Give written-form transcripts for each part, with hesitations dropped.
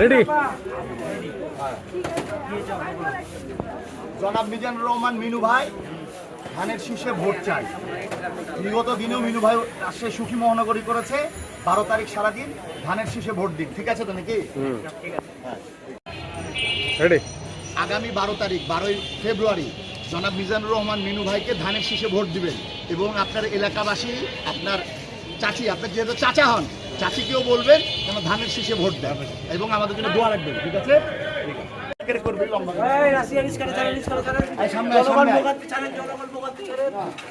Ready. জনাব মিজানুর রহমান মিনু ভাই, ধানের শীষে ভোট চাই। বিগত দিনেও মিনু ভাই আসলে সুখী মহানগরী করেছে। 12 তারিখ সারাদিন ধানের শীষে ভোট দিন, ঠিক আছে তো নাকি? রেডি। আগামী 12 তারিখ 12ই ফেব্রুয়ারি জনাব মিজানুর রহমান মিনু ভাইকে ধানের শীষে ভোট দিবেন এবং আপনার এলাকাবাসী, আপনার চাচি, আপনার যেহেতু চাচা হন, চাচিকেও বলবেন যেন ধানের শীষে ভোট দেন এবং আমাদের জন্য দোয়া রাখবেন, ঠিক আছে?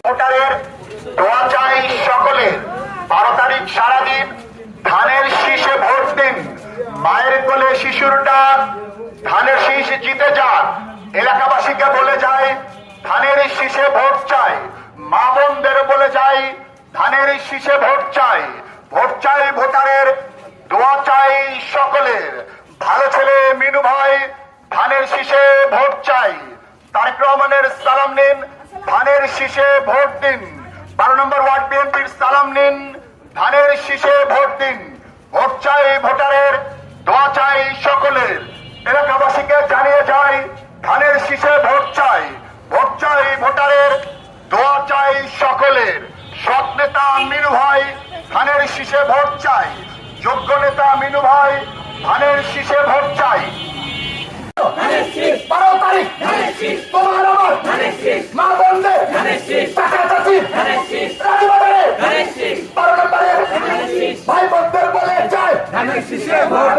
ভোটারের দোয়া চাই সকলের। 12 তারিখ সারাদিন ধানের শীষে ভোট দিন। মায়ের কোলে শিশুর ডাক, ধানের শীষ জিতে যান। এলাকাবাসীকে বলে যায় ধানের শীষে ভোট চাই। মা বোনদের বলে যাই ধানের শীষে ভোট চাই। ভোট চাই ভোটারের, দোয়া চাই সকলের। ভালো ছেলে মিনু ভাই, ধানের শীষে ভোট চাই। তারেক রহমানের সালাম নিন, ধানের শীষে ভোট দিন। 12 নম্বর ওয়ার্ড বিএনপির সালাম নিন, ধানের শীষে ভোট দিন। ভোট চাই ভোটারের, দোয়া চাই সকলের। এলাকাবাসীকে জানিয়ে যাই ধানের শীষে ভোট চাই। ভোট চাই ভোটারের, দোয়া চাই সকলের। সৎ নেতা মিনু ভাই, ধানের শীষে ভোট চাই। যোগ্য নেতা মিনু ভাই, ধানের শীষে ভোট চাই। 12 তারিখ তোমার আমার মা বোনদের চাচা চাচি রাজবাড়িতে 12 নম্বরে ভাই বোনদের বলে যায় ধানের শীষে ভোট